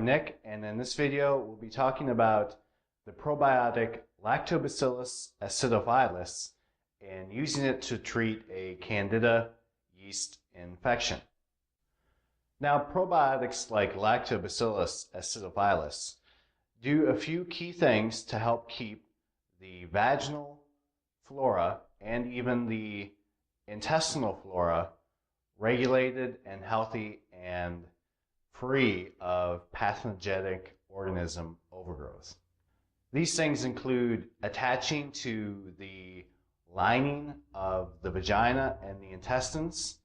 I'm Nick, and in this video we'll be talking about the probiotic Lactobacillus acidophilus and using it to treat a Candida yeast infection. Now, probiotics like Lactobacillus acidophilus do a few key things to help keep the vaginal flora and even the intestinal flora regulated and healthy and free of pathogenic organism overgrowth. These things include attaching to the lining of the vagina and the intestines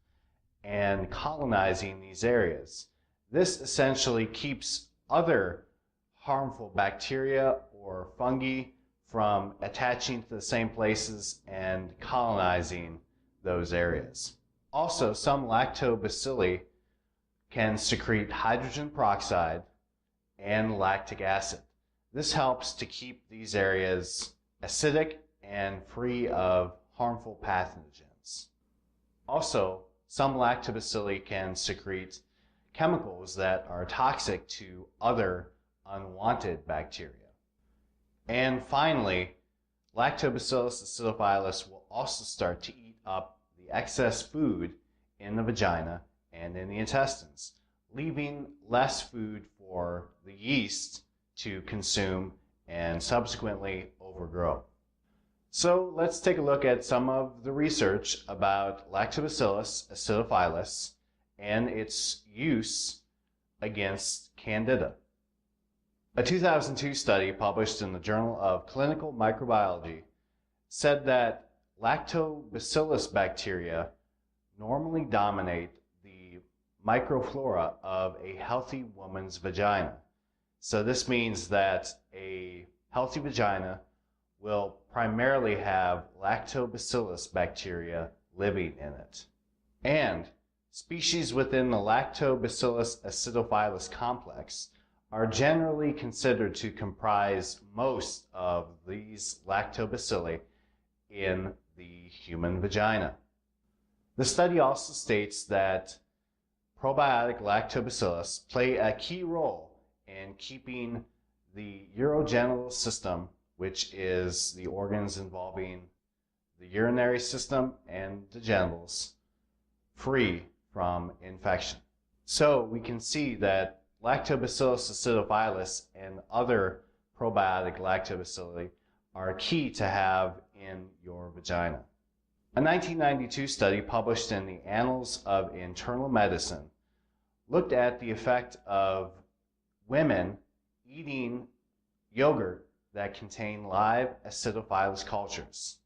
and colonizing these areas. This essentially keeps other harmful bacteria or fungi from attaching to the same places and colonizing those areas. Also, some lactobacilli can secrete hydrogen peroxide and lactic acid. This helps to keep these areas acidic and free of harmful pathogens. Also, some lactobacilli can secrete chemicals that are toxic to other unwanted bacteria. And finally, Lactobacillus acidophilus will also start to eat up the excess food in the vagina and in the intestines, leaving less food for the yeast to consume and subsequently overgrow. So let's take a look at some of the research about Lactobacillus acidophilus and its use against Candida. A 2002 study published in the Journal of Clinical Microbiology said that Lactobacillus bacteria normally dominate the microflora of a healthy woman's vagina. So this means that a healthy vagina will primarily have Lactobacillus bacteria living in it. And species within the Lactobacillus acidophilus complex are generally considered to comprise most of these lactobacilli in the human vagina. The study also states that probiotic lactobacillus play a key role in keeping the urogenital system, which is the organs involving the urinary system and the genitals, free from infection. So we can see that Lactobacillus acidophilus and other probiotic lactobacilli are key to have in your vagina. A 1992 study published in the Annals of Internal Medicine looked at the effect of women eating yogurt that contain live acidophilus cultures.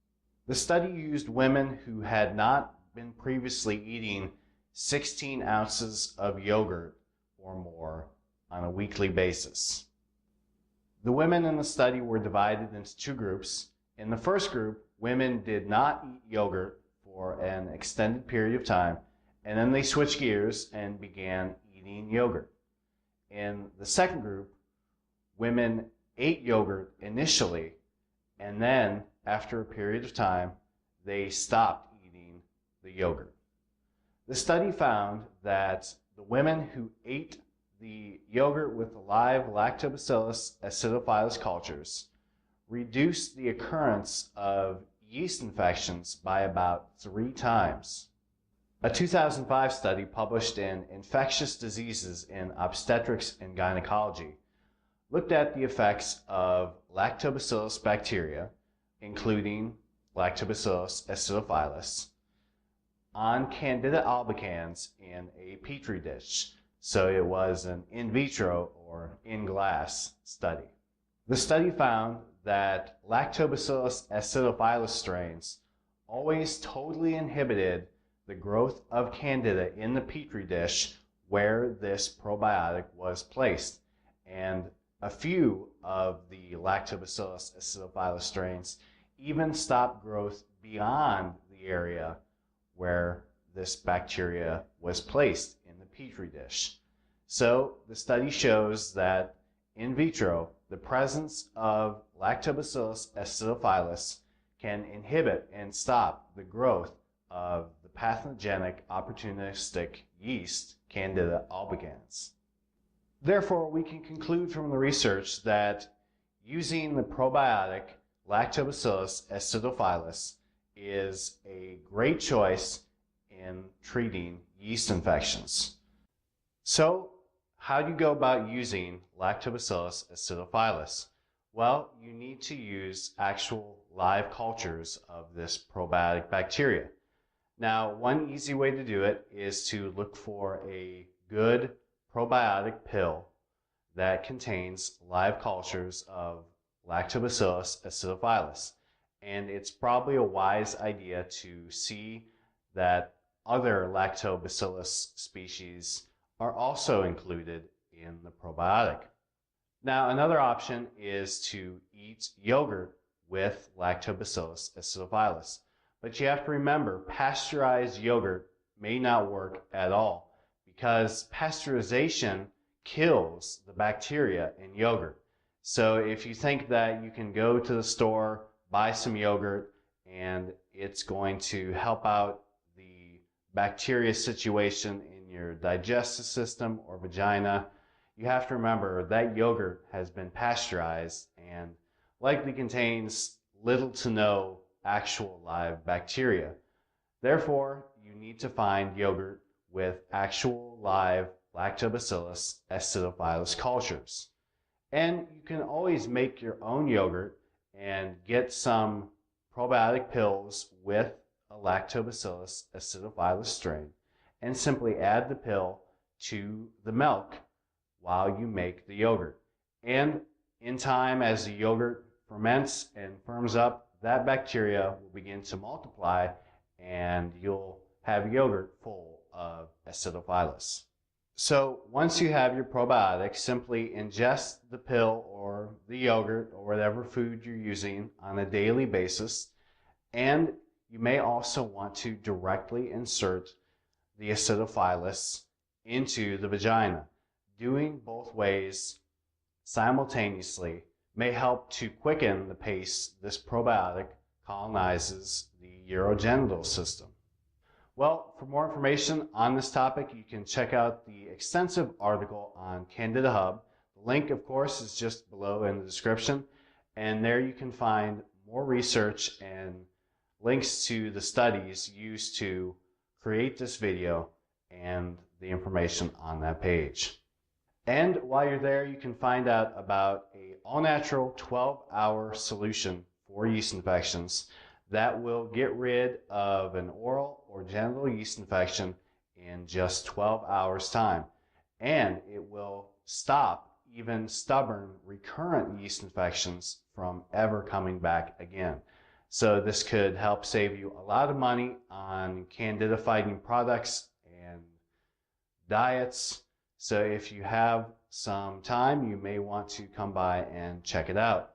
The study used women who had not been previously eating 16 ounces of yogurt or more on a weekly basis. The women in the study were divided into two groups. In the first group, women did not eat yogurt for an extended period of time, and then they switched gears and began eating yogurt. In the second group, women ate yogurt initially, and then after a period of time, they stopped eating the yogurt. The study found that the women who ate the yogurt with the live Lactobacillus acidophilus cultures reduced the occurrence of yeast infections by about 3 times. A 2005 study published in Infectious Diseases in Obstetrics and Gynecology looked at the effects of Lactobacillus bacteria, including Lactobacillus acidophilus, on Candida albicans in a petri dish. So it was an in vitro or in glass study. The study found that Lactobacillus acidophilus strains always totally inhibited the growth of Candida in the petri dish where this probiotic was placed. And a few of the Lactobacillus acidophilus strains even stopped growth beyond the area where this bacteria was placed in the petri dish. So the study shows that in vitro, the presence of Lactobacillus acidophilus can inhibit and stop the growth of the pathogenic opportunistic yeast Candida albicans. Therefore, we can conclude from the research that using the probiotic Lactobacillus acidophilus is a great choice in treating yeast infections. So, how do you go about using Lactobacillus acidophilus? Well, you need to use actual live cultures of this probiotic bacteria. Now, one easy way to do it is to look for a good probiotic pill that contains live cultures of Lactobacillus acidophilus. And it's probably a wise idea to see that other Lactobacillus species are also included in the probiotic. Now, another option is to eat yogurt with Lactobacillus acidophilus. But you have to remember, pasteurized yogurt may not work at all because pasteurization kills the bacteria in yogurt. So if you think that you can go to the store, buy some yogurt, and it's going to help out the bacteria situation in your digestive system or vagina, you have to remember that yogurt has been pasteurized and likely contains little to no actual live bacteria. Therefore, you need to find yogurt with actual live Lactobacillus acidophilus cultures. And you can always make your own yogurt and get some probiotic pills with a Lactobacillus acidophilus strain and simply add the pill to the milk while you make the yogurt. And in time, as the yogurt ferments and firms up, that bacteria will begin to multiply and you'll have yogurt full of acidophilus. So once you have your probiotic, simply ingest the pill or the yogurt or whatever food you're using on a daily basis. And you may also want to directly insert the acidophilus into the vagina. Doing both ways simultaneously may help to quicken the pace this probiotic colonizes the urogenital system. Well, for more information on this topic, you can check out the extensive article on Candida Hub. The link, of course, is just below in the description, and there you can find more research and links to the studies used to create this video and the information on that page. And while you're there, you can find out about an all-natural 12-hour solution for yeast infections that will get rid of an oral or genital yeast infection in just 12 hours time. And it will stop even stubborn recurrent yeast infections from ever coming back again. So this could help save you a lot of money on candida fighting products and diets. So if you have some time, you may want to come by and check it out.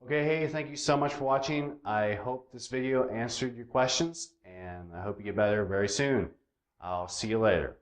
Okay, hey, thank you so much for watching. I hope this video answered your questions, and I hope you get better very soon. I'll see you later.